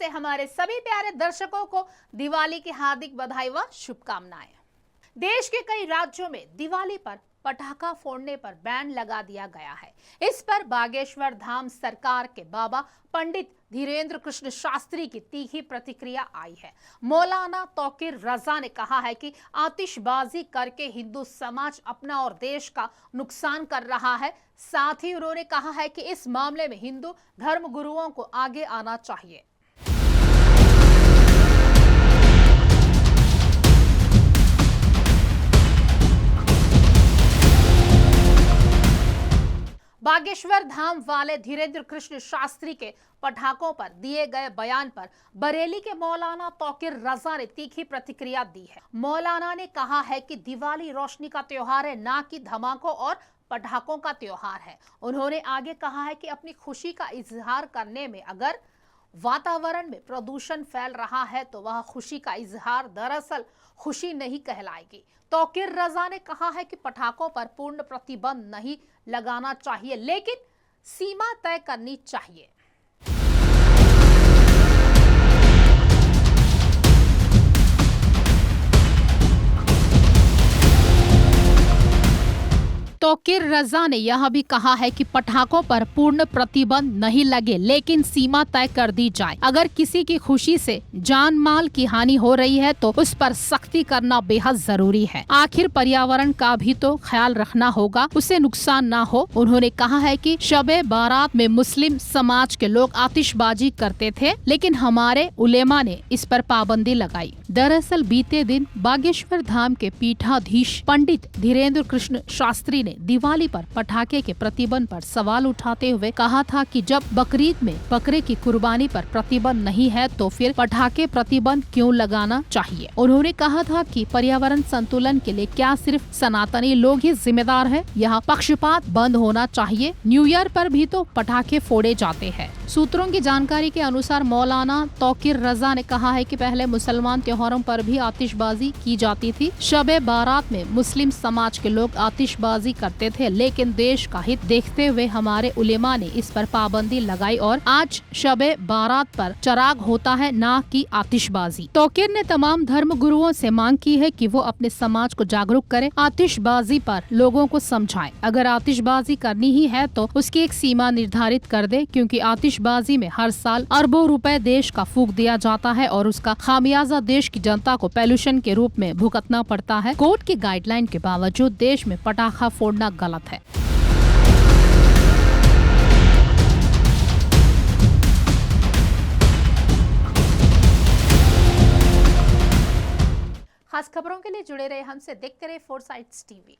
से हमारे सभी प्यारे दर्शकों को दिवाली की हार्दिक बधाई व शुभकामनाएं। देश के कई राज्यों में दिवाली पर पटाखा फोड़ने पर बैन लगा दिया गया है। इस पर बागेश्वर धाम सरकार के बाबा पंडित धीरेन्द्र कृष्ण शास्त्री की तीखी प्रतिक्रिया आई है। मौलाना तौकीर रजा ने कहा है कि आतिशबाजी करके हिंदू समाज अपना और देश का नुकसान कर रहा है। साथ ही उन्होंने कहा है कि इस मामले में हिंदू धर्म गुरुओं को आगे आना चाहिए। बागेश्वर धाम वाले धीरेन्द्र कृष्ण शास्त्री के पटाखों पर दिए गए बयान पर बरेली के मौलाना तौकीर रजा ने तीखी प्रतिक्रिया दी है। मौलाना ने कहा है कि दिवाली रोशनी का त्योहार है, ना कि धमाकों और पटाखों का त्योहार है। उन्होंने आगे कहा है कि अपनी खुशी का इजहार करने में अगर वातावरण में प्रदूषण फैल रहा है तो वह खुशी का इजहार दरअसल खुशी नहीं कहलाएगी। तौकीर रजा ने कहा है कि पटाखों पर पूर्ण प्रतिबंध नहीं लगाना चाहिए, लेकिन सीमा तय करनी चाहिए। तौकीर रजा ने यह भी कहा है कि पटाखों पर पूर्ण प्रतिबंध नहीं लगे, लेकिन सीमा तय कर दी जाए। अगर किसी की खुशी से जान माल की हानि हो रही है तो उस पर सख्ती करना बेहद जरूरी है। आखिर पर्यावरण का भी तो ख्याल रखना होगा, उसे नुकसान ना हो। उन्होंने कहा है कि शबे बारात में मुस्लिम समाज के लोग आतिशबाजी करते थे, लेकिन हमारे उलेमा ने इस पर पाबंदी लगाई। दरअसल बीते दिन बागेश्वर धाम के पीठाधीश पंडित धीरेन्द्र कृष्ण शास्त्री ने दिवाली पर पटाखे के प्रतिबंध पर सवाल उठाते हुए कहा था कि जब बकरीद में बकरे की कुर्बानी पर प्रतिबंध नहीं है तो फिर पटाखे प्रतिबंध क्यों लगाना चाहिए। उन्होंने कहा था कि पर्यावरण संतुलन के लिए क्या सिर्फ सनातनी लोग ही जिम्मेदार हैं? यहाँ पक्षपात बंद होना चाहिए। न्यू ईयर पर भी तो पटाखे फोड़े जाते हैं। सूत्रों की जानकारी के अनुसार मौलाना तौकीर रजा ने कहा है कि पहले मुसलमान त्योहारों पर भी आतिशबाजी की जाती थी। शबे बारात में मुस्लिम समाज के लोग आतिशबाजी करते थे, लेकिन देश का हित देखते हुए हमारे उलेमा ने इस पर पाबंदी लगाई और आज शबे बारात पर चराग होता है, ना कि आतिशबाजी। तौकीर ने तमाम धर्म गुरुओं से मांग की है कि वो अपने समाज को जागरूक करें, आतिशबाजी पर लोगों को समझाएं। अगर आतिशबाजी करनी ही है तो उसकी एक सीमा निर्धारित कर दे, क्योंकि आतिशबाजी में हर साल अरबों रुपए देश का फूंक दिया जाता है और उसका खामियाजा देश की जनता को पॉल्यूशन के रूप में भुगतना पड़ता है। कोर्ट की गाइडलाइन के बावजूद देश में पटाखा फोड़ना गलत है। खास खबरों के लिए जुड़े रहे हमसे, देखते रहे फोरसाइट्स टीवी।